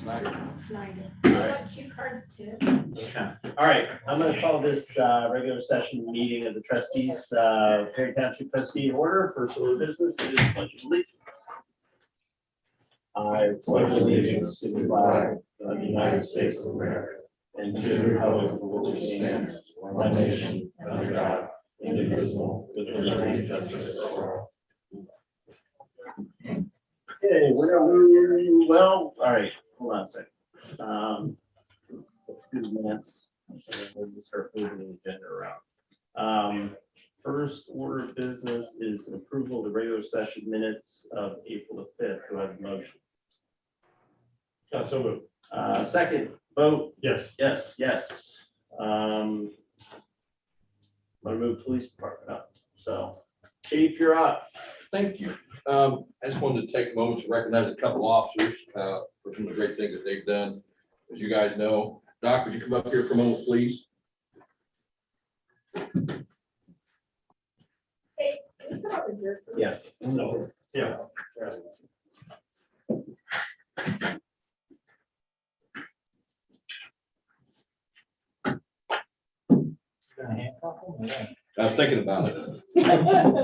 Snyder. All right. Cue cards too. Okay. All right, I'm gonna call this regular session meeting of the trustees, Perry Township trustee in order. First order of business is pledge of allegiance. I pledge allegiance to the flag of the United States of America and to the republic for which it stands, one nation, under God, indivisible, with liberty and justice for all. Okay, we're gonna move, well, all right, hold on a second. Let's do the minutes. We'll start moving the agenda around. First order of business is approval of the regular session minutes of April the 5th. Do I have a motion? So moved. Second, vote. Yes. Yes, yes. I'm gonna move police department up. So, Chief, you're up. Thank you. I just wanted to take a moment to recognize a couple officers for some of the great things that they've done. As you guys know, Doc, would you come up here for a moment, please? Hey, can you come over here, please? Yeah. No. Yeah. I was thinking about it.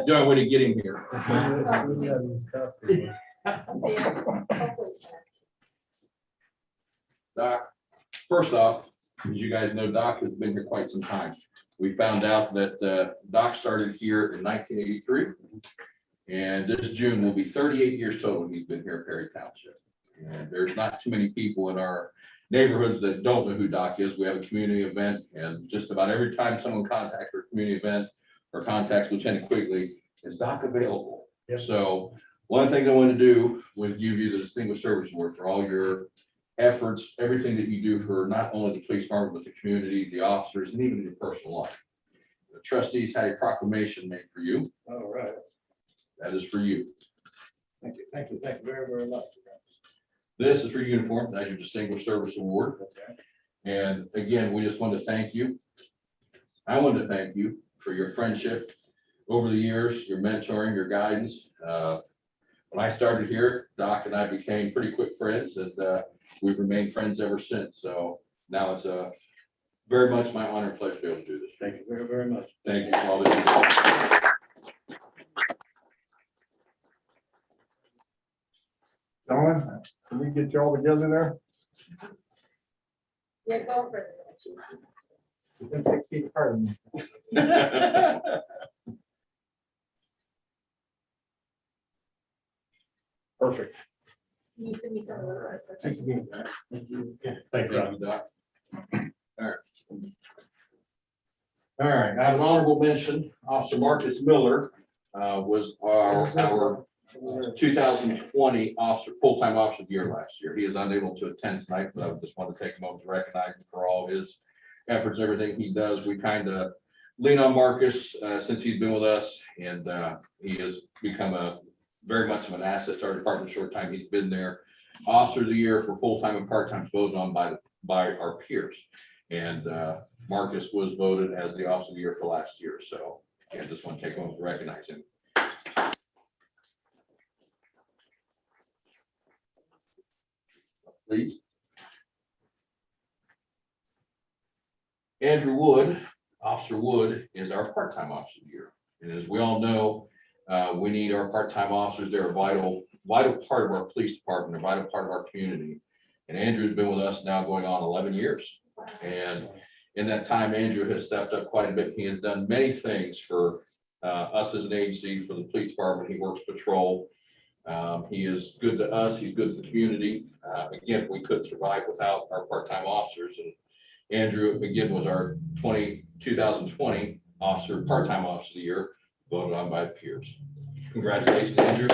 Do I want to get him here? I'll see you. Hopefully it's not. Doc, first off, as you guys know, Doc has been here quite some time. We found out that Doc started here in 1983. And this June will be 38 years total he's been here at Perry Township. And there's not too many people in our neighborhoods that don't know who Doc is. We have a community event, and just about every time someone contacts our community event or contacts Lieutenant Quigley, is Doc available? Yep. So one of the things I wanted to do was give you the Distinguished Service Award for all your efforts, everything that you do for not only the police department, but the community, the officers, and even your personal life. The trustees had a proclamation made for you. All right. That is for you. Thank you. Thank you. Thank you very, very much. This is for your uniform, that's your Distinguished Service Award. Okay. And again, we just want to thank you. I want to thank you for your friendship over the years, your mentoring, your guidance. When I started here, Doc and I became pretty quick friends, and we've remained friends ever since. So now it's very much my honor and pleasure to be able to do this. Thank you very, very much. Thank you for all that you do. Dawn, can we get you all together there? Yeah, go for it, Chief. Within 6 feet apart. Perfect. Can you send me some of those? Thanks again. Thank Thanks, you, Doc. All right, I have an honorable mention. Officer Marcus Miller was our 2020 officer, full-time officer of the year last year. He is unable to attend tonight, but I just want to take a moment to recognize him for all his efforts, everything he does. We kind of lean on Marcus since he's been with us, and he has become very much of an asset to our department. Short time he's been there. Officer of the year for full-time and part-time voted on by our peers. And Marcus was voted as the officer of the year for last year. So I just want to take a moment to recognize him. Please. Andrew Wood, Officer Wood, is our part-time officer of the year. And as we all know, we need our part-time officers. They're a vital part of our police department, a vital part of our community. And Andrew's been with us now going on 11 years. And in that time, Andrew has stepped up quite a bit. He has done many things for us as an agency, for the police department. He works patrol. He is good to us. He's good to the community. Again, we couldn't survive without our part-time officers. And Andrew, again, was our 2020 part-time officer of the year, voted on by peers. Congratulations, Andrew.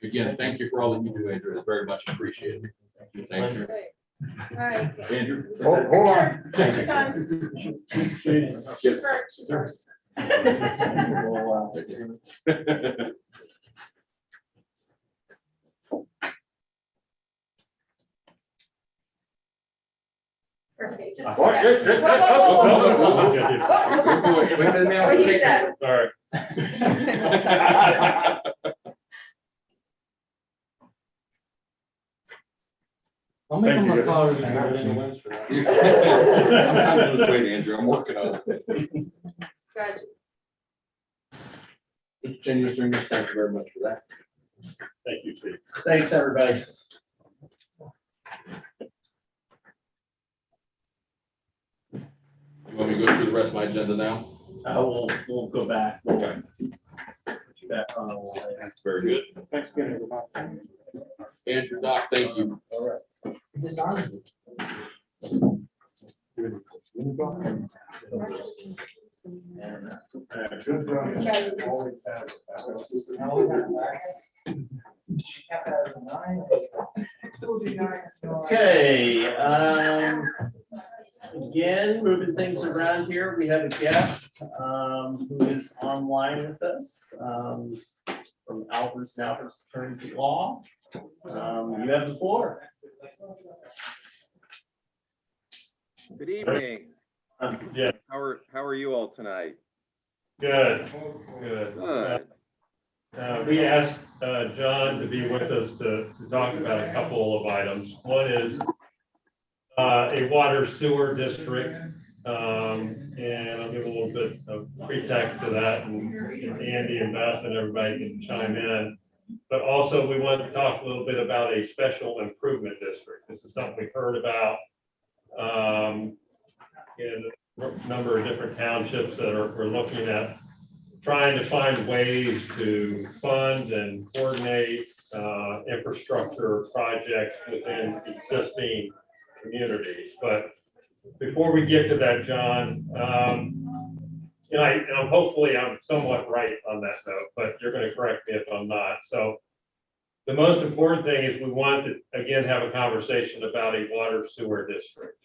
Again, thank you for all that you do, Andrew. It's very much appreciated. Thank you. Great. All right. Andrew. Hold on. Thank you. She's first. Okay, just. Oh, check. good. Whoa, whoa, whoa, whoa, whoa, whoa. Good boy. We had an What he application. said. All right. I'll make Thank him you. a positive exception. I'm trying to lose weight, Andrew. I'm working on it. Gotcha. Continue doing this. Thank you very much for that. Thank you, Steve. Thanks, everybody. You want me to go through the rest of my agenda now? We'll go back. We'll Okay. put you back on the line. Very good. Thanks again, everybody. Andrew, Doc, thank you. All right. Good job. Always have Okay, again, moving things around here, we have a guest, who is online with us, from Albert's and Albert's Attorneys at Law. You have the floor. Good evening. Yeah, How are you all tonight? good, good. Good. We asked John to be with us to talk about a couple of items. One is a water sewer district, and I'll give a little bit of pretext to that, and Andy and Beth and everybody can chime in. But also, we want to talk a little bit about a special improvement district. This is something we've heard about in a number of different townships that we're looking at trying to find ways to fund and coordinate infrastructure projects within existing communities. But before we get to that, John, and I'm hopefully I'm somewhat right on that note, but you're going to correct me if I'm not. So the most important thing is we want to, again, have a conversation about a water sewer district.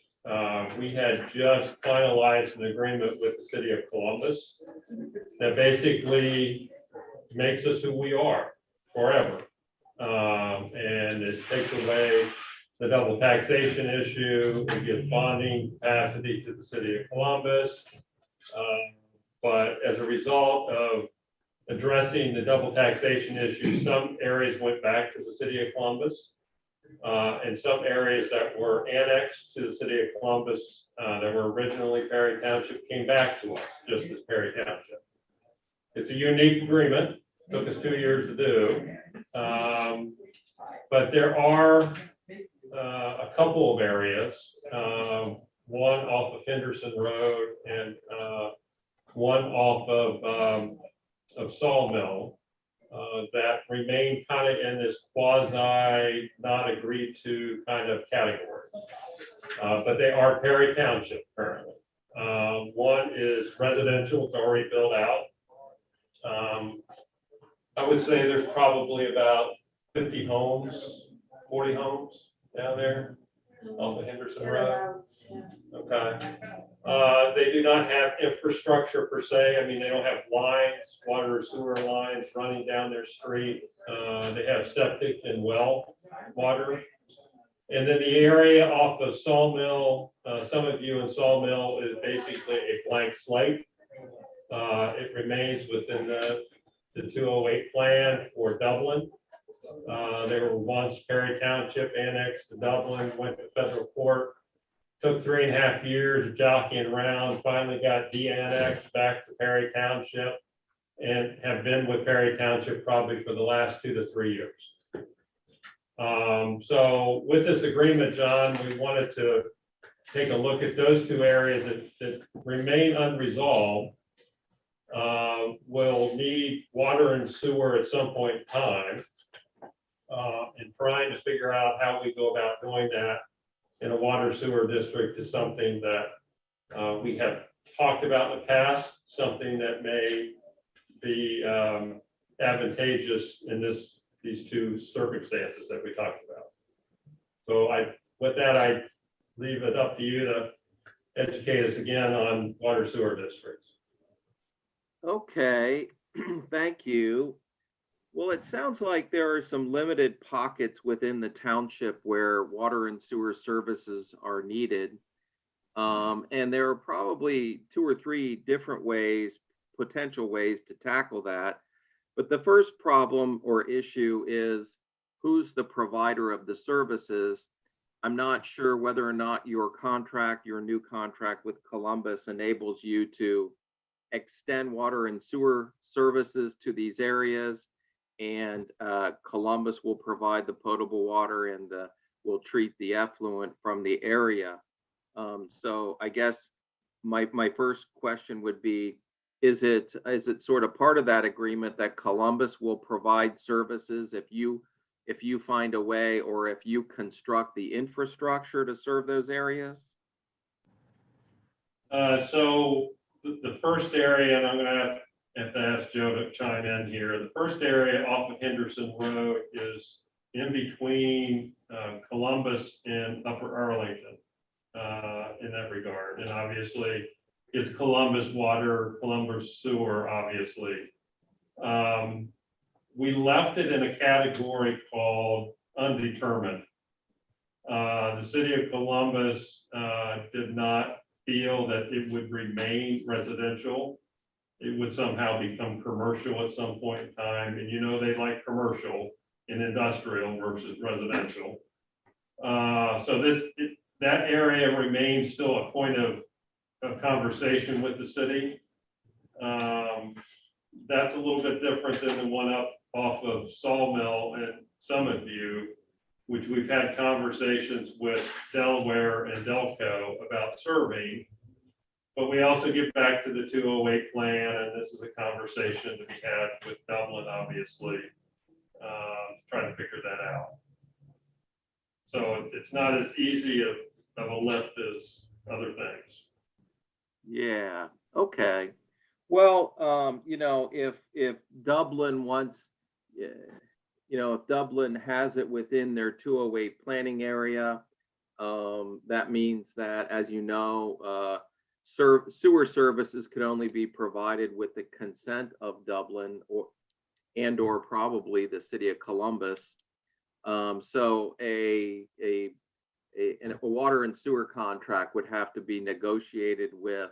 We had just finalized an agreement with the city of Columbus that basically makes us who we are forever. And it takes away the double taxation issue, it gives bonding capacity to the city of Columbus. But as a result of addressing the double taxation issue, some areas went back to the city of Columbus. And some areas that were annexed to the city of Columbus, that were originally Perry Township, came back to us, just as Perry Township. It's a unique agreement, took us 2 years to do. But there are a couple of areas, one off of Henderson Road and one off of Sawmill, that remain kind of in this quasi not agreed to kind of category. But they are Perry Township currently. One is residential, it's already built out. I would say there's probably about 50 homes, 40 homes down there on the Henderson Road. Okay. They do not have infrastructure per se. I mean, they don't have lines, water or sewer lines running down their street. They have septic and well water. And then the area off of Sawmill, some of you in Sawmill is basically a blank slate. It remains within the 208 plan for Dublin. They were once Perry Township, annexed to Dublin, went to federal court. Took 3.5 years of jockeying around, finally got de-annexed back to Perry Township, and have been with Perry Township probably for the last 2 to 3 years. So with this agreement, John, we wanted to take a look at those 2 areas that remain unresolved. Will need water and sewer at some point in time, and trying to figure out how we go about doing that in a water sewer district is something that we have talked about in the past, something that may be advantageous in these 2 circumstances that we talked about. So with that, I leave it up to you to educate us again on water sewer districts. Okay, thank you. Well, it sounds like there are some limited pockets within the township where water and sewer services are needed. And there are probably 2 or 3 different ways, potential ways to tackle that. But the first problem or issue is who's the provider of the services. I'm not sure whether or not your new contract with Columbus enables you to extend water and sewer services to these areas. And Columbus will provide the potable water and will treat the effluent from the area. So I guess my first question would be, is it sort of part of that agreement that Columbus will provide services if you find a way, or if you construct the infrastructure to serve those areas? So the first area, and I'm gonna have to ask Joe to chime in here. The first area off of Henderson Road is in between Columbus and Upper Arlington in that regard. And obviously, it's Columbus water, Columbus sewer, obviously. We left it in a category called undetermined. The city of Columbus did not feel that it would remain residential. It would somehow become commercial at some point in time. And you know, they like commercial and industrial versus residential. So that area remains still a point of conversation with the city. That's a little bit different than the one up off of Sawmill and Summit View, which we've had conversations with Delaware and Delco about serving. But we also get back to the 208 plan, and this is a conversation to be had with Dublin, obviously, trying to figure that out. So it's not as easy of a lift as other things. Yeah, okay. Well, if Dublin wants, if Dublin has it within their 208 planning area, that means that, as you know, sewer services could only be provided with the consent of Dublin or probably the city of Columbus. So a water and sewer contract would have to be negotiated with,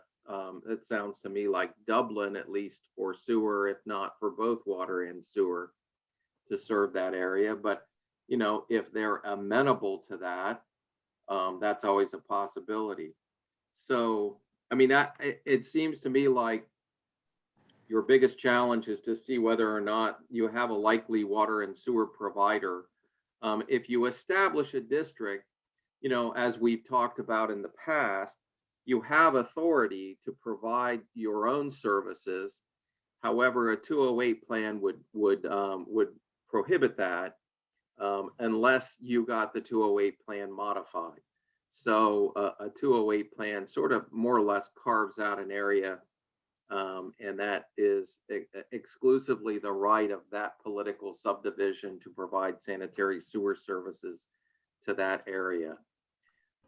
it sounds to me like Dublin, at least for sewer, if not for both water and sewer, to serve that area. But, if they're amenable to that, that's always a possibility. So, I mean, it seems to me like your biggest challenge is to see whether or not you have a likely water and sewer provider. If you establish a district, as we've talked about in the past, you have authority to provide your own services. However, a 208 plan would prohibit that unless you got the 208 plan modified. So a 208 plan sort of more or less carves out an area, and that is exclusively the right of that political subdivision to provide sanitary sewer services to that area.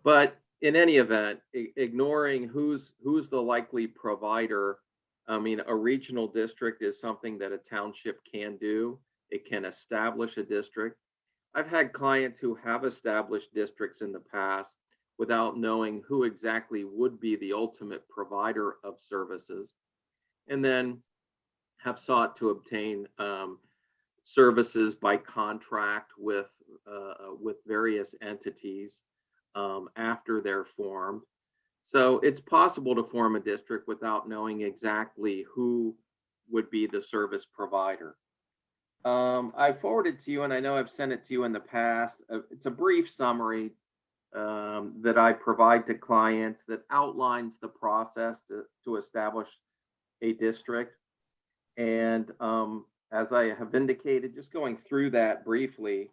But in any event, ignoring who's the likely provider, I mean, a regional district is something that a township can do. It can establish a district. I've had clients who have established districts in the past without knowing who exactly would be the ultimate provider of services, and then have sought to obtain services by contract with various entities after they're formed. So it's possible to form a district without knowing exactly who would be the service provider. I forwarded to you, and I know I've sent it to you in the past. It's a brief summary that I provide to clients that outlines the process to establish a district. And as I have indicated, just going through that briefly,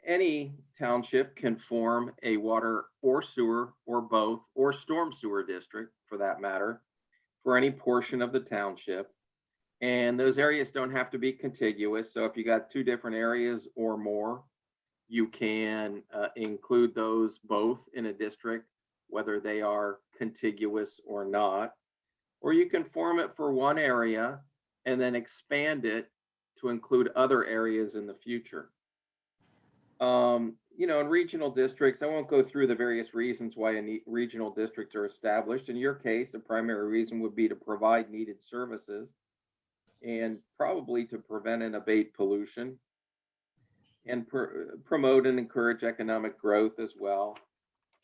any township can form a water or sewer or both, or storm sewer district for that matter, for any portion of the township. And those areas don't have to be contiguous. So if you got 2 different areas or more, you can include those both in a district, whether they are contiguous or not. Or you can form it for one area and then expand it to include other areas in the future. you know, in regional districts, I won't go through the various reasons why regional districts are established. In your case, the primary reason would be to provide needed services and probably to prevent and abate pollution and promote and encourage economic growth as well.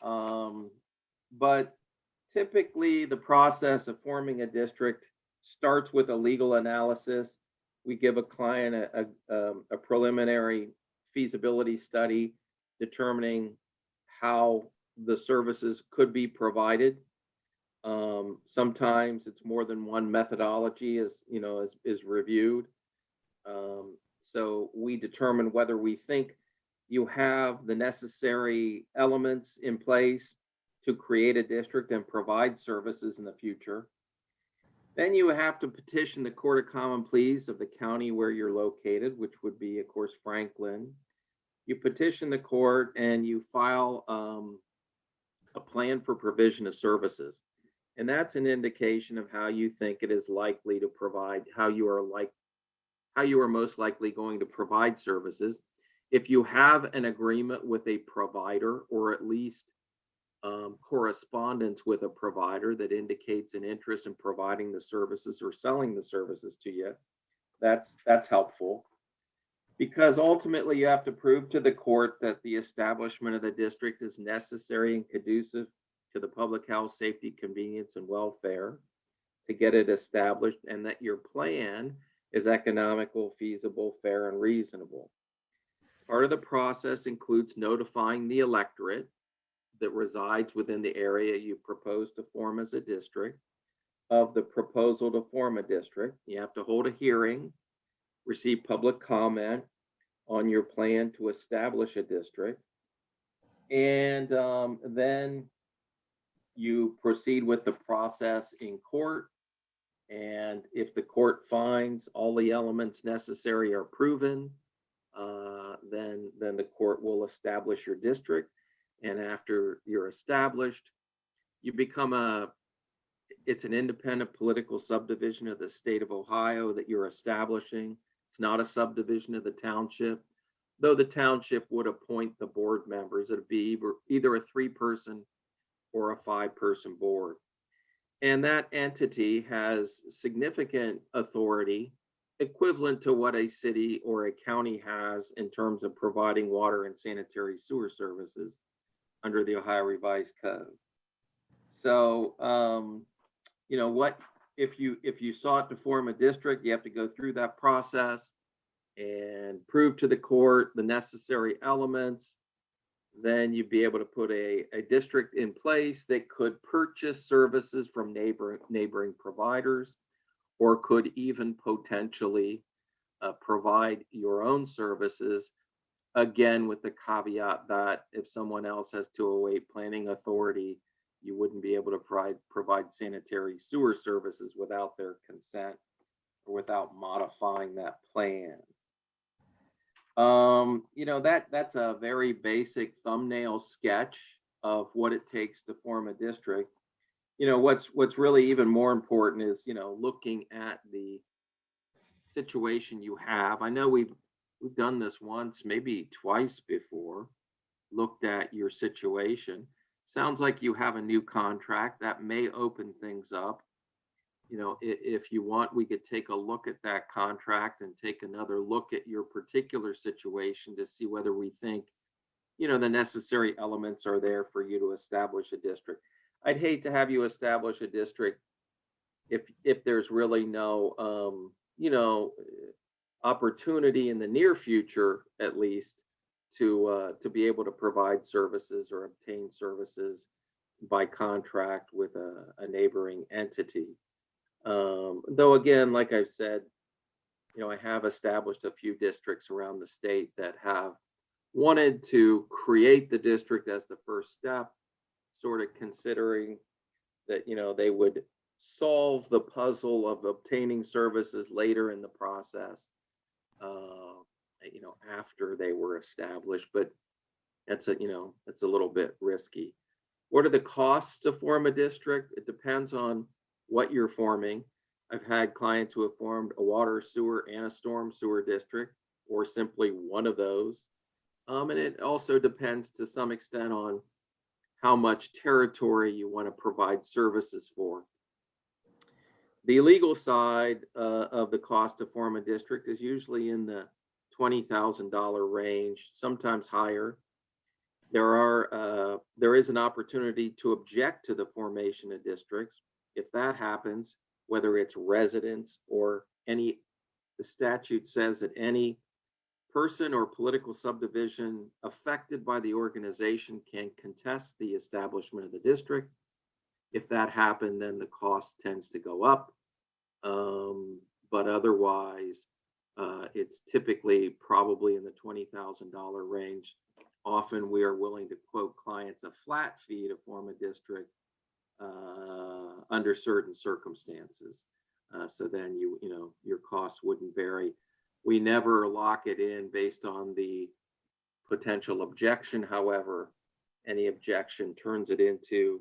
But typically, the process of forming a district starts with a legal analysis. We give a client a preliminary feasibility study determining how the services could be provided. Sometimes it's more than one methodology is reviewed. So we determine whether we think you have the necessary elements in place to create a district and provide services in the future. Then you have to petition the Court of Common Pleas of the county where you're located, which would be, of course, Franklin. You petition the court and you file a plan for provision of services. And that's an indication of how you think it is likely to provide, how you are most likely going to provide services. If you have an agreement with a provider, or at least correspondence with a provider that indicates an interest in providing the services or selling the services to you, that's helpful. Because ultimately you have to prove to the court that the establishment of the district is necessary and conducive to the public health, safety, convenience, and welfare to get it established, and that your plan is economical, feasible, fair, and reasonable. Part of the process includes notifying the electorate that resides within the area you propose to form as a district of the proposal to form a district. You have to hold a hearing, receive public comment on your plan to establish a district, and then you proceed with the process in court. And if the court finds all the elements necessary are proven, then the court will establish your district. And after you're established, you become it's an independent political subdivision of the state of Ohio that you're establishing. It's not a subdivision of the township, though the township would appoint the board members. It'd be either a 3-person or a 5-person board. And that entity has significant authority equivalent to what a city or a county has in terms of providing water and sanitary sewer services under the Ohio Revised Code. So, what if you sought to form a district, you have to go through that process and prove to the court the necessary elements. Then you'd be able to put a district in place that could purchase services from neighboring providers, or could even potentially provide your own services, again, with the caveat that if someone else has 208 planning authority, you wouldn't be able to provide sanitary sewer services without their consent or without modifying that plan. That's a very basic thumbnail sketch of what it takes to form a district. What's really even more important is, looking at the situation you have. I know we've done this once, maybe twice before, looked at your situation. Sounds like you have a new contract that may open things up. If you want, we could take a look at that contract and take another look at your particular situation to see whether we think, the necessary elements are there for you to establish a district. I'd hate to have you establish a district if there's really no, opportunity in the near future, at least, to be able to provide services or obtain services by contract with a neighboring entity. Though again, like I've said, I have established a few districts around the state that have wanted to create the district as the first step, sort of considering that, they would solve the puzzle of obtaining services later in the process, after they were established, but it's a little bit risky. What are the costs to form a district? It depends on what you're forming. I've had clients who have formed a water, sewer, and a storm sewer district, or simply one of those. And it also depends to some extent on how much territory you want to provide services for. The legal side of the cost to form a district is usually in the $20,000 range, sometimes higher. There is an opportunity to object to the formation of districts. If that happens, whether it's residents or the statute says that any person or political subdivision affected by the organization can contest the establishment of the district. If that happened, then the cost tends to go up. But otherwise, it's typically probably in the $20,000 range. Often we are willing to quote clients a flat fee to form a district under certain circumstances. So then your costs wouldn't vary. We never lock it in based on the potential objection. However, any objection turns it into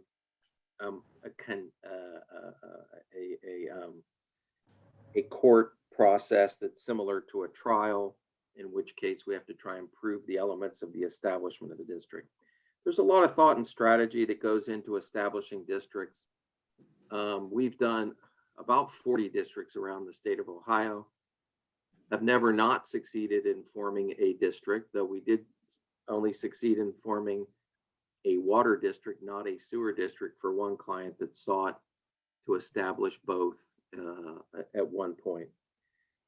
a court process that's similar to a trial, in which case we have to try and prove the elements of the establishment of the district. There's a lot of thought and strategy that goes into establishing districts. We've done about 40 districts around the state of Ohio. I've never not succeeded in forming a district, though we did only succeed in forming a water district, not a sewer district, for one client that sought to establish both at one point.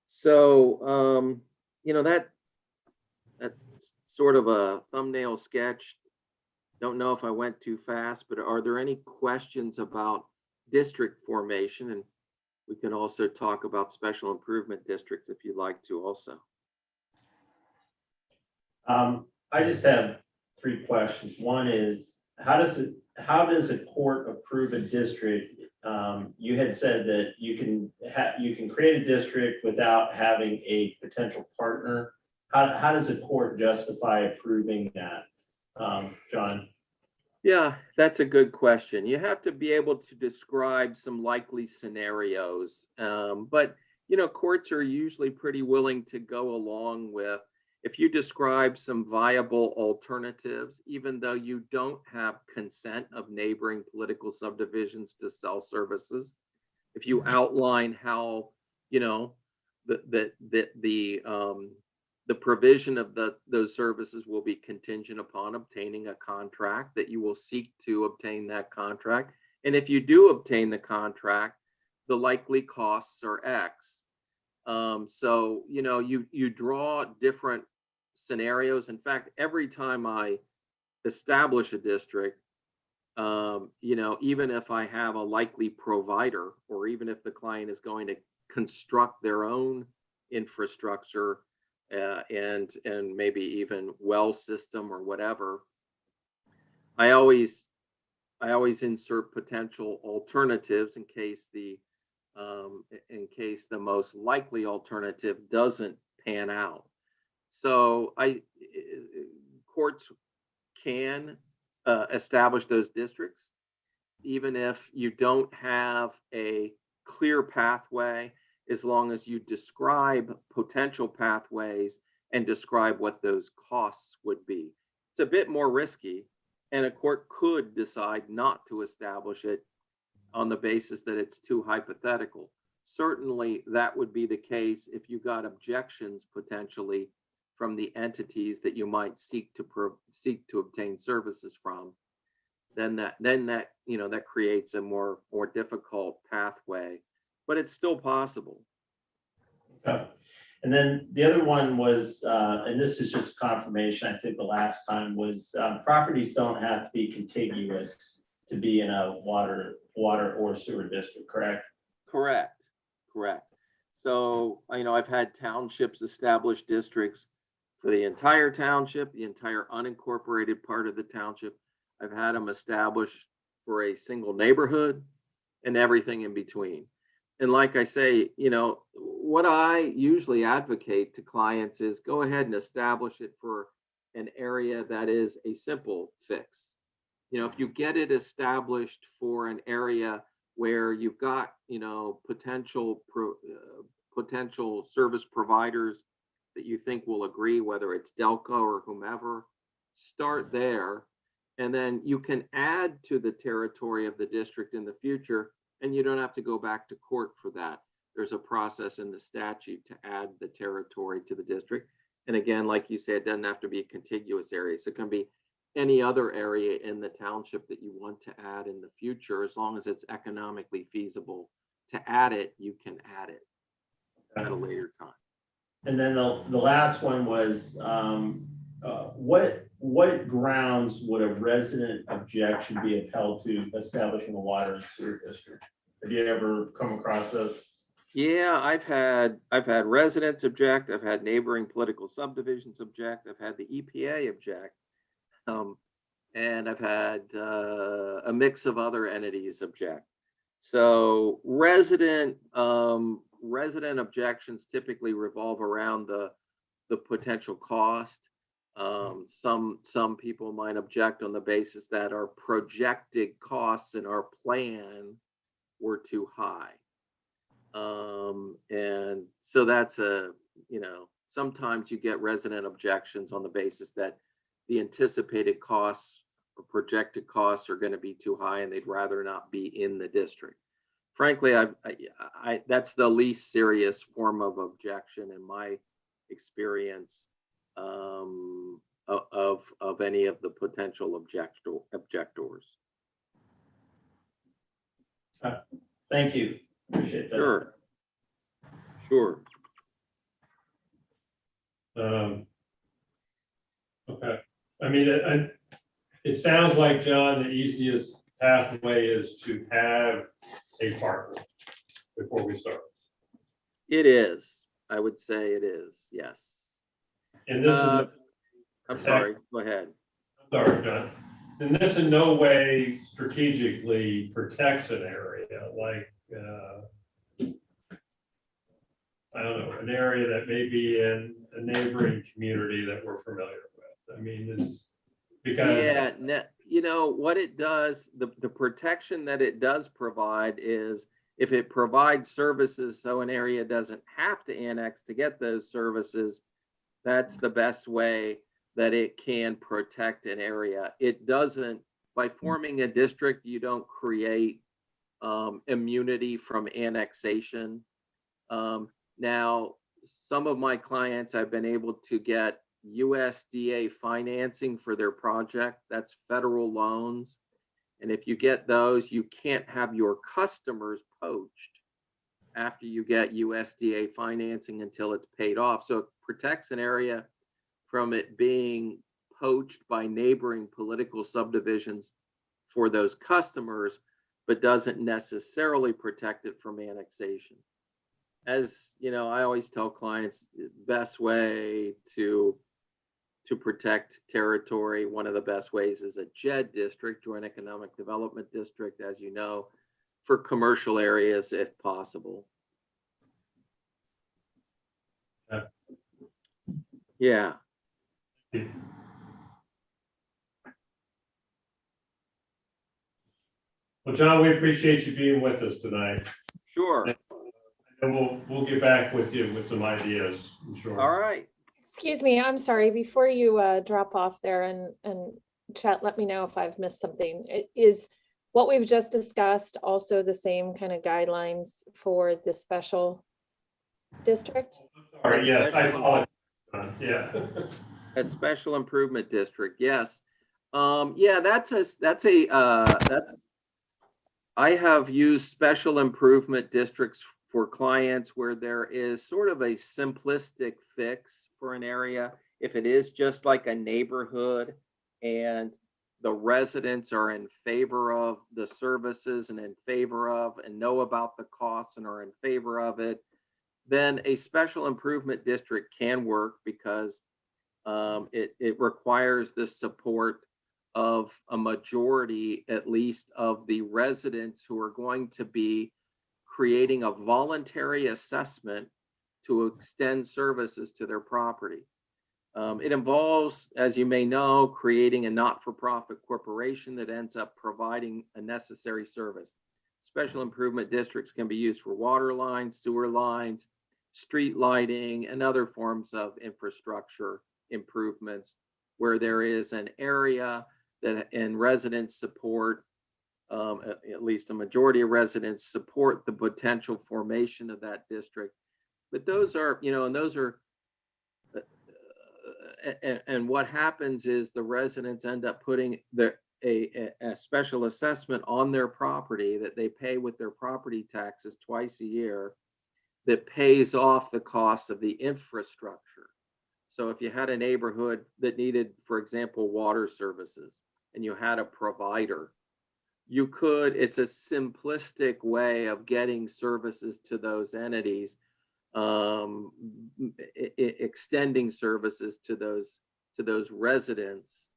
So, that's sort of a thumbnail sketch. Don't know if I went too fast, but are there any questions about district formation? And we can also talk about special improvement districts if you'd like to also. I just have 3 questions. One is, how does a court approve a district? You had said that you can create a district without having a potential partner. How does a court justify approving that, John? Yeah, that's a good question. You have to be able to describe some likely scenarios, but courts are usually pretty willing to go along with if you describe some viable alternatives, even though you don't have consent of neighboring political subdivisions to sell services. If you outline how the provision of those services will be contingent upon obtaining a contract, that you will seek to obtain that contract. And if you do obtain the contract, the likely costs are X. So, you draw different scenarios. In fact, every time I establish a district, even if I have a likely provider, or even if the client is going to construct their own infrastructure, and maybe even well system or whatever, I always insert potential alternatives in case the most likely alternative doesn't pan out. So courts can establish those districts even if you don't have a clear pathway, as long as you describe potential pathways and describe what those costs would be. It's a bit more risky, and a court could decide not to establish it on the basis that it's too hypothetical. Certainly, that would be the case if you got objections potentially from the entities that you might seek to obtain services from. Then that creates a more difficult pathway, but it's still possible. Okay. And then the other one was, and this is just confirmation, I think the last time was, properties don't have to be contiguous to be in a water or sewer district, correct? Correct. So, I've had townships establish districts for the entire township, the entire unincorporated part of the township. I've had them established for a single neighborhood and everything in between. And like I say, what I usually advocate to clients is go ahead and establish it for an area that is a simple fix. If you get it established for an area where you've got, potential service providers that you think will agree, whether it's Delco or whomever, start there. And then you can add to the territory of the district in the future, and you don't have to go back to court for that. There's a process in the statute to add the territory to the district. And again, like you said, it doesn't have to be a contiguous area. So it can be any other area in the township that you want to add in the future, as long as it's economically feasible to add it, you can add it at a later time. And then the last one was, what grounds would a resident objection be upheld to establishing a water and sewer district? Have you ever come across those? Yeah, I've had residents object, I've had neighboring political subdivisions object, I've had the EPA object. And I've had a mix of other entities object. So resident objections typically revolve around the potential cost. Some people might object on the basis that our projected costs in our plan were too high. And so that's sometimes you get resident objections on the basis that the anticipated costs or projected costs are going to be too high and they'd rather not be in the district. Frankly, that's the least serious form of objection in my experience of any of the potential objectors. Thank you. Appreciate that. Sure. Okay. I mean, it sounds like, John, the easiest pathway is to have a partner before we start. It is. I would say it is. Yes. And this is, I'm sorry. Go ahead. sorry, John. And this in no way strategically protects an area like, I don't know, an area that may be in a neighboring community that we're familiar with. I mean, it's because. Yeah, what it does, the protection that it does provide is if it provides services so an area doesn't have to annex to get those services, that's the best way that it can protect an area. It doesn't, by forming a district, you don't create immunity from annexation. Now, some of my clients, I've been able to get USDA financing for their project. That's federal loans. And if you get those, you can't have your customers poached after you get USDA financing until it's paid off. So it protects an area from it being poached by neighboring political subdivisions for those customers, but doesn't necessarily protect it from annexation. As you know, I always tell clients the best way to protect territory, one of the best ways is a JED district, Joint Economic Development District, as you know, for commercial areas if possible. Yeah. Well, John, we appreciate you being with us tonight. Sure. And we'll get back with you with some ideas, I'm sure. All right. Excuse me, I'm sorry, before you drop off there and chat, let me know if I've missed something. Is what we've just discussed also the same kind of guidelines for the special district? Sorry, yes, I apologize. Yeah. A special improvement district, yes. Yeah, I have used special improvement districts for clients where there is sort of a simplistic fix for an area. If it is just like a neighborhood and the residents are in favor of the services and in favor of and know about the costs and are in favor of it, then a special improvement district can work because it requires the support of a majority, at least, of the residents who are going to be creating a voluntary assessment to extend services to their property. It involves, as you may know, creating a not-for-profit corporation that ends up providing a necessary service. Special improvement districts can be used for water lines, sewer lines, street lighting and other forms of infrastructure improvements where there is an area that and residents support, at least a majority of residents support the potential formation of that district. But those are, and those are, and what happens is the residents end up putting a special assessment on their property that they pay with their property taxes twice a year that pays off the cost of the infrastructure. So if you had a neighborhood that needed, for example, water services, and you had a provider, you could, it's a simplistic way of getting services to those entities, extending services to those residents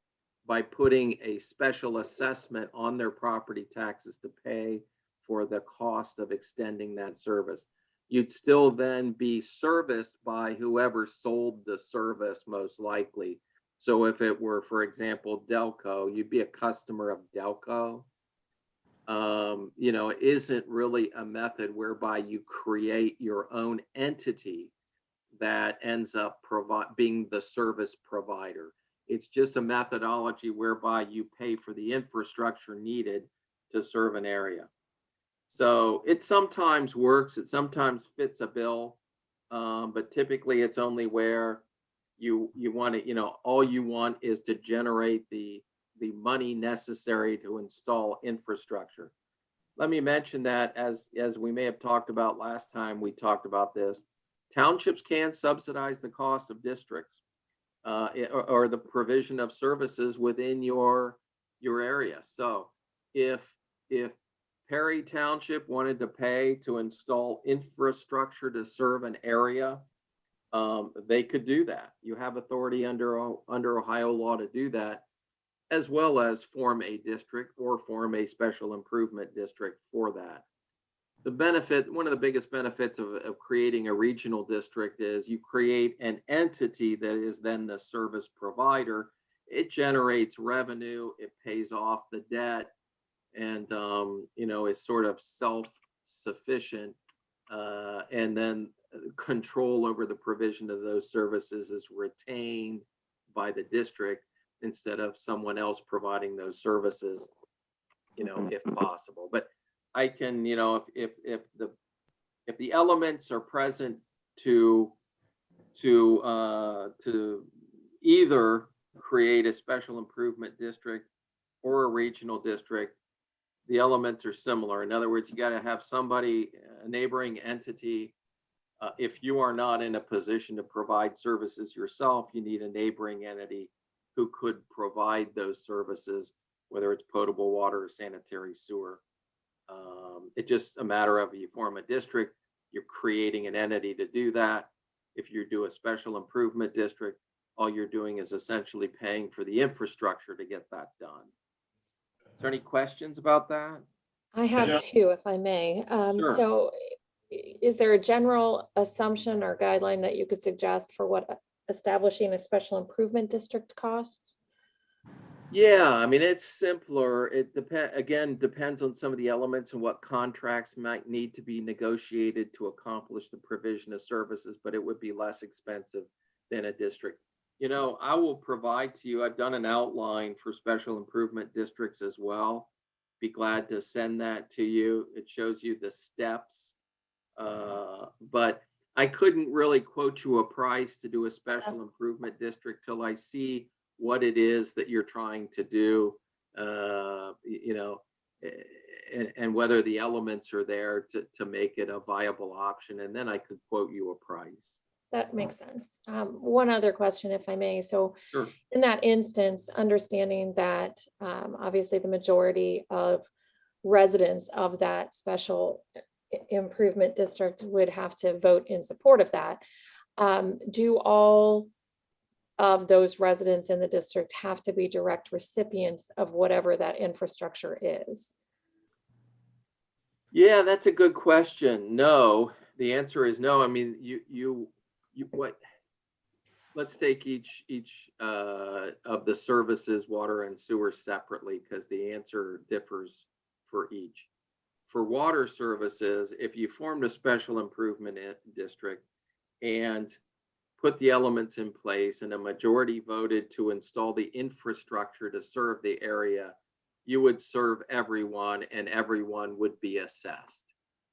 by putting a special assessment on their property taxes to pay for the cost of extending that service. You'd still then be serviced by whoever sold the service most likely. So if it were, for example, Delco, you'd be a customer of Delco. It isn't really a method whereby you create your own entity that ends up being the service provider. It's just a methodology whereby you pay for the infrastructure needed to serve an area. So it sometimes works, it sometimes fits a bill, but typically it's only where you want to, all you want is to generate the money necessary to install infrastructure. Let me mention that as we may have talked about last time we talked about this, townships can subsidize the cost of districts or the provision of services within your area. So if Perry Township wanted to pay to install infrastructure to serve an area, they could do that. You have authority under Ohio law to do that, as well as form a district or form a special improvement district for that. The benefit, one of the biggest benefits of creating a regional district is you create an entity that is then the service provider. It generates revenue, it pays off the debt, and is sort of self-sufficient. And then control over the provision of those services is retained by the district instead of someone else providing those services, if possible. But I can, if the elements are present to either create a special improvement district or a regional district, the elements are similar. In other words, you got to have somebody, a neighboring entity. If you are not in a position to provide services yourself, you need a neighboring entity who could provide those services, whether it's potable water or sanitary sewer. It's just a matter of you form a district, you're creating an entity to do that. If you do a special improvement district, all you're doing is essentially paying for the infrastructure to get that done. Is there any questions about that? I have two, if I may. Sure. So is there a general assumption or guideline that you could suggest for what establishing a special improvement district costs? Yeah, I mean, it's simpler. It depends on some of the elements and what contracts might need to be negotiated to accomplish the provision of services, but it would be less expensive than a district. I will provide to you, I've done an outline for special improvement districts as well. Be glad to send that to you. It shows you the steps, but I couldn't really quote you a price to do a special improvement district till I see what it is that you're trying to do, and whether the elements are there to make it a viable option. And then I could quote you a price. That makes sense. One other question, if I may. So Sure. In that instance, understanding that obviously the majority of residents of that special improvement district would have to vote in support of that, do all of those residents in the district have to be direct recipients of whatever that infrastructure is? Yeah, that's a good question. No, the answer is no. I mean, let's take each of the services, water and sewer, separately, because the answer differs for each. For water services, if you formed a special improvement district, and put the elements in place, and a majority voted to install the infrastructure to serve the area, you would serve everyone and everyone would be assessed.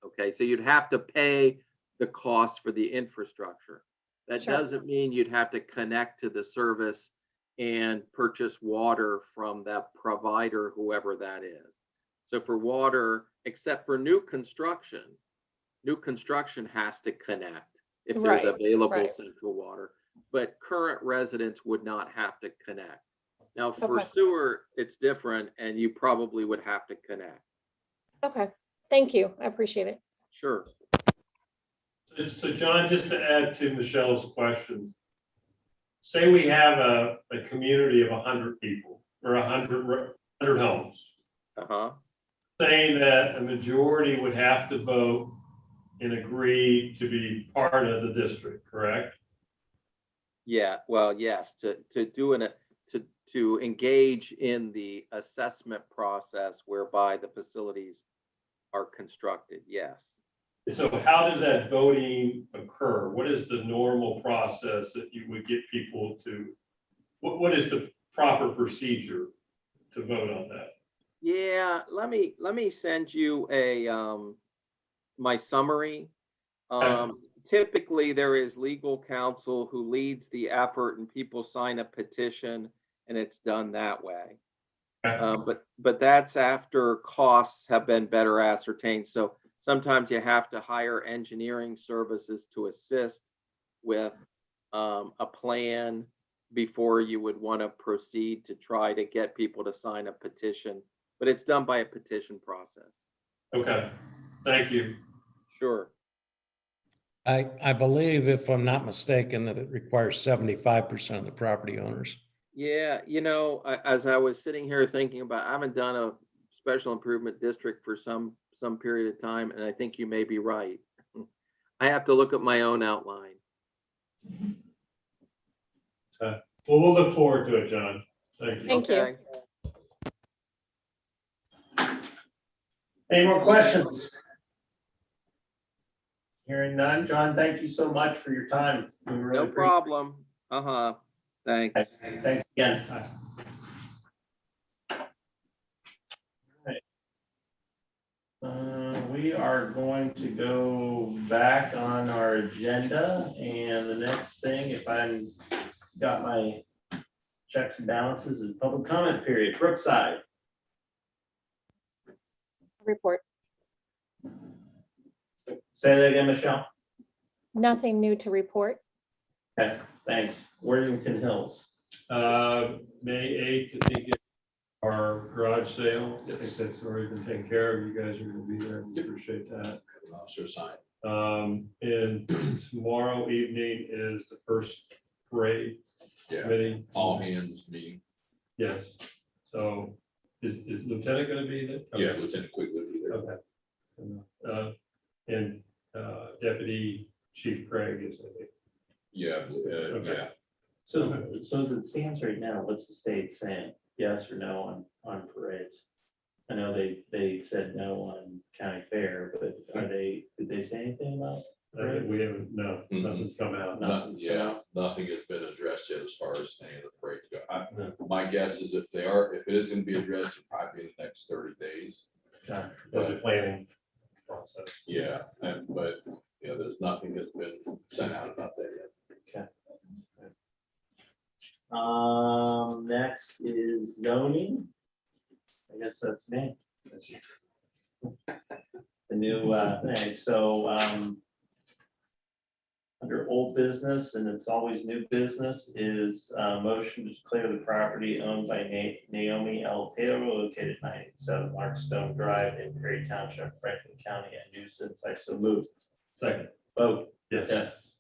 Okay, so you'd have to pay the cost for the infrastructure. That Sure. doesn't mean you'd have to connect to the service and purchase water from that provider, whoever that is. So for water, except for new construction has to connect if there's Right, available right. central water, but current residents would not have to connect. Now, for Okay. sewer, it's different, and you probably would have to connect. Okay, thank you. I appreciate it. Sure. So John, just to add to Michelle's questions, say we have a community of 100 people or 100 homes, Uh-huh. saying that a majority would have to vote and agree to be part of the district, correct? Yeah, well, yes, to engage in the assessment process whereby the facilities are constructed, yes. So how does that voting occur? What is the normal process that you would get people to, what is the proper procedure to vote on that? Yeah, let me send you my summary. Typically, there is legal counsel who leads the effort, and people sign a petition, and it's done that way. But that's after costs have been better ascertained. So sometimes you have to hire engineering services to assist with a plan before you would want to proceed to try to get people to sign a petition. But it's done by a petition process. Okay, thank you. Sure. I believe, if I'm not mistaken, that it requires 75% of the property owners. Yeah, as I was sitting here thinking about, I haven't done a special improvement district for some period of time, and I think you may be right. I have to look at my own outline. Well, we'll look forward to it, John. Thank you. Thank you. Okay. Any more questions? Hearing none. John, thank you so much for your time. We really No appreciate it. problem. Uh-huh. Thanks. Thanks again. We are going to go back on our agenda, and the next thing, if I'm got my checks and balances, is public comment period. Brookside. Report. Say that again, Michelle. Nothing new to report. Okay, thanks. Worthington Hills. May 8th, I think, is our garage sale. I think that's already been taken care of. You guys are gonna be there. We appreciate that. Officer sign. And tomorrow evening is the first parade Yeah, committee. all hands meeting. Yes. So is Lieutenant gonna be there? Yeah, Lieutenant Quigley will be there. Okay. And Deputy Chief Craig is, I think. Yeah, Okay. yeah. So as it stands right now, what's the state saying? Yes or no on parades? I know they said no on county fair, but did they say anything about? We haven't, no, nothing's come out. Nothing has been addressed yet as far as any of the parades go. My guess is if it is gonna be addressed, it'll probably be in the next 30 days. There's a planning process. Yeah, but there's nothing that's been sent out about that yet. Next is zoning. I guess that's me. The new thing, so under old business, and it's always new business, is motion to declare the property owned by Naomi L. Taylor located 987 Markstone Drive in Perry Township, Franklin County, a nuisance. I so move. Second. Vote. Yes. Yes.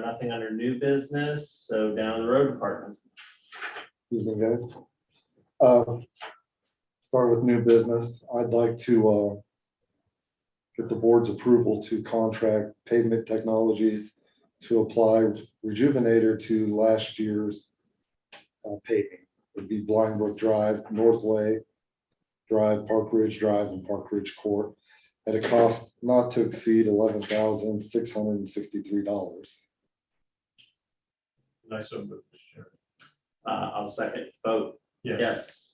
Nothing under new business, so down the road department. Evening, guys. Start with new business. I'd like to get the board's approval to contract Pavement Technologies to apply Rejuvenator to last year's paving. It'd be Blind Brook Drive, Northway Drive, Park Ridge Drive, and Park Ridge Court. at a cost not to exceed $11,663. And I so move, Mr. Chairman. I'll second, vote, Yes. yes.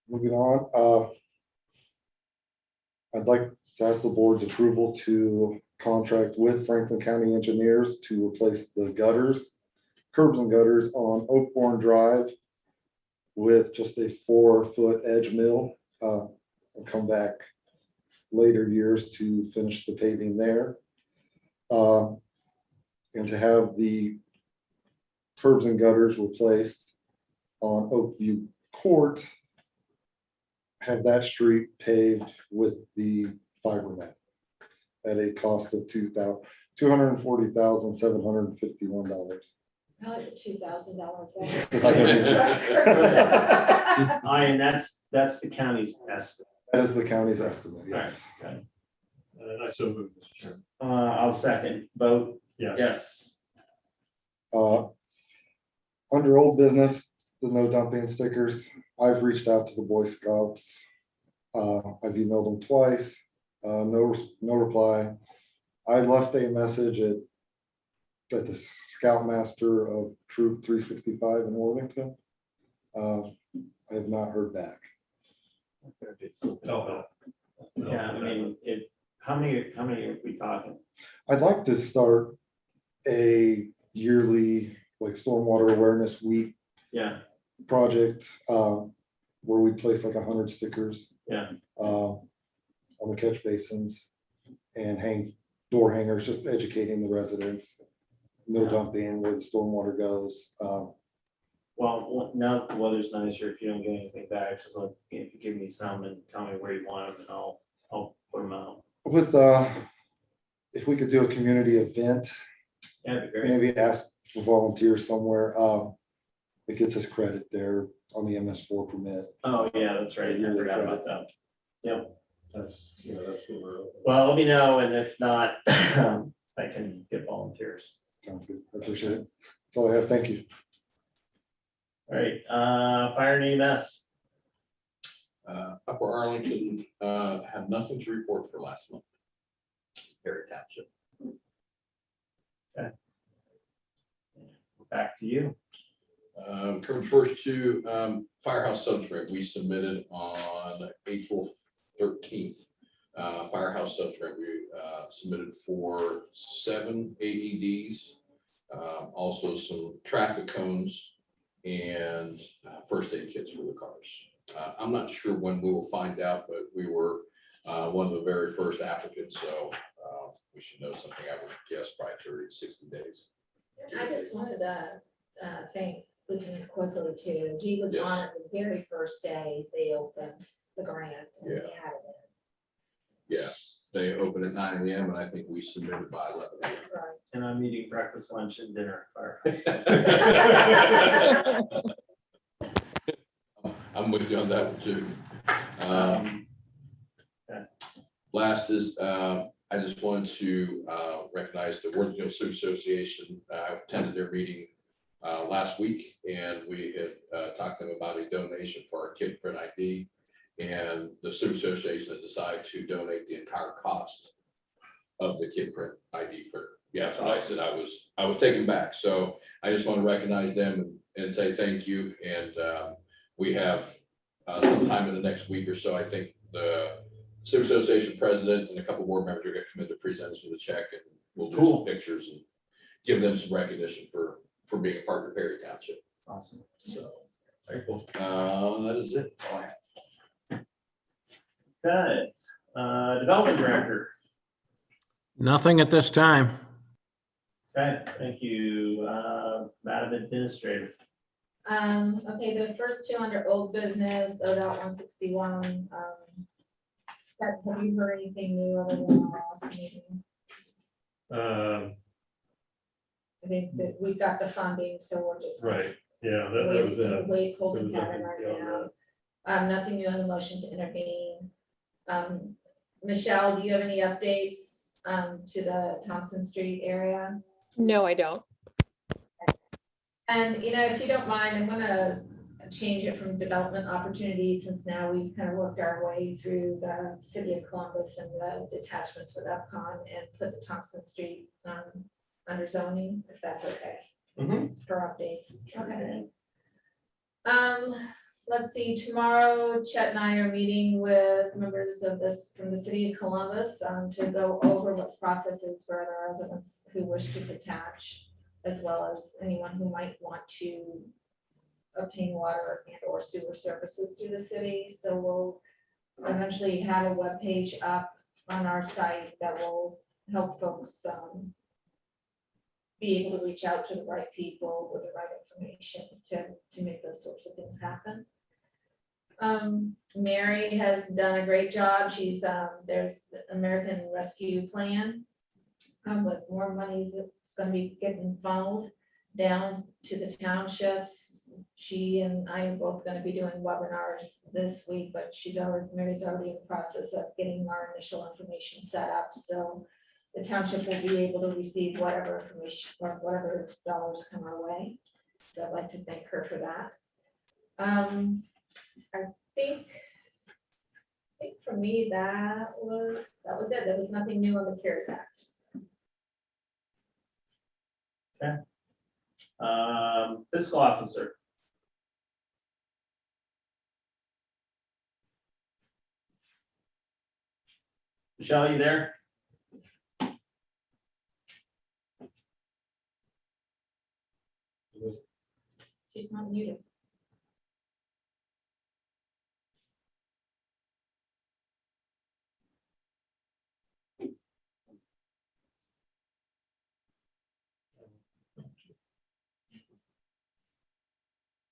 Moving on, I'd like to ask the board's approval to contract with Franklin County Engineers to replace the gutters, curbs and gutters on Oakbourne Drive with just a 4-foot edge mill, and come back later years to finish the paving there. And to have the curbs and gutters replaced on Oakview Court, have that street paved with the fiber net at a cost of $240,751. I like the $2,000. And that's the county's estimate. That is the county's estimate, yes. Okay. And I so move, Mr. Chairman. I'll second, vote, Yes. yes. Under old business, the no dumping stickers, I've reached out to the Boy Scouts. I've emailed them twice, no reply. I left a message at the Scoutmaster of Troop 365 in Worthington. I have not heard back. Oh, Yeah, I mean, how many are we talking? I'd like to start a yearly like stormwater awareness week Yeah, project where we place like 100 stickers yeah, on the catch basins and hang door hangers, just educating the residents. No Yeah. dumping, where the stormwater goes. well, now the weather's nicer, if you don't get anything back, just like, if you give me some and tell me where you want them, and I'll put them out. With if we could do a community event, Yeah, that'd be great. maybe ask for volunteers somewhere. It gets us credit there on the MS4 permit. Oh, yeah, that's right, I forgot about that. Yep, That's what we're. well, let me know, and if not, I can get volunteers. Sounds good. I appreciate it. That's all I have. Thank you. All right, fire and EMS. Upper Arlington had nothing to report for last month. Perry Township. Back to you. Covered first two, firehouse substrate we submitted on April 13th. Firehouse substrate we submitted for 7 AEDs, also some traffic cones and first aid kits for the cars. I'm not sure when we will find out, but we were one of the very first applicants, so we should know something, I would guess, probably 30 to 60 days. I just wanted to thank Lieutenant Quickly too. He was Yes. on it the very first day they opened the grant and they had it Yeah, they open at 9 AM and I think we submitted by 11 AM. in. Right. And I'm eating breakfast, lunch, and dinner. I'm with you on that one too. Last is, I just wanted to recognize the Worthington Civic Association. I attended their meeting last week, and we had talked to them about a donation for our kid print ID. And the Civic Association had decided to donate the entire cost of the kid print ID printer. Yeah, so I said I was taken back. So I just want to recognize them and say thank you. And we have sometime in the next week or so, I think the Civic Association president and a couple board members are going to come in to present us with a check, and we'll do Cool. some pictures and give them some recognition for being a part of Perry Township. Awesome. So Very cool. that is it. That's all I have. Okay, development director. Nothing at this time. Okay, thank you, Madam Administrator. Okay, the first two under old business, ODOT 161. Have you heard anything new other than our last meeting? I think that we've got the funding, so we're just. Right, yeah, that was it. Wait, holding There was pattern right nothing beyond now. Nothing new on the motion to intervene. Michelle, do you have any updates to the Thompson Street area? No, I don't. And, if you don't mind, I'm gonna change it from development opportunities, since now we've kind of worked our way through the city of Columbus and the detachments with Epcon, and put the Thompson Street under zoning, if that's okay. For updates. Okay. Let's see, tomorrow Chet and I are meeting with members of this, from the city of Columbus, to go over what the process is for other residents who wish to detach, as well as anyone who might want to obtain water and or sewer services through the city. So we'll eventually have a webpage up on our site that will help folks be able to reach out to the right people with the right information to make those sorts of things happen. Mary has done a great job. She's there's the American Rescue Plan with more money that's going to be getting funneled down to the townships. She and I are both going to be doing webinars this week, but Mary's already in the process of getting our initial information set up. So the township will be able to receive whatever information or whatever dollars come our way. So I'd like to thank her for that. I think for me, that was it. There was nothing new on the CARES Act. Okay. Fiscal officer. Michelle, you there? She's not muted.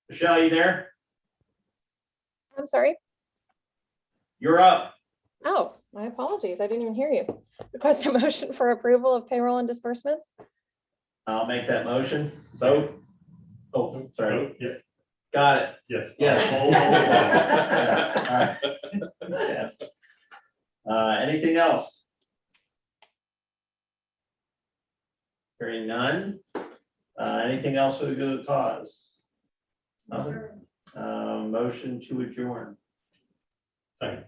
Michelle, you there? I'm sorry. You're up. Oh, my apologies. I didn't even hear you. Request a motion for approval of payroll and disbursements. I'll make that motion. Vote. Oh, sorry. Oh, yeah, Got it. yes. Yes. Yes. All right. Yes. Anything else? Hearing none. Anything else for the good of the cause? Nothing? Motion to adjourn. Second.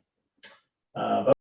Vote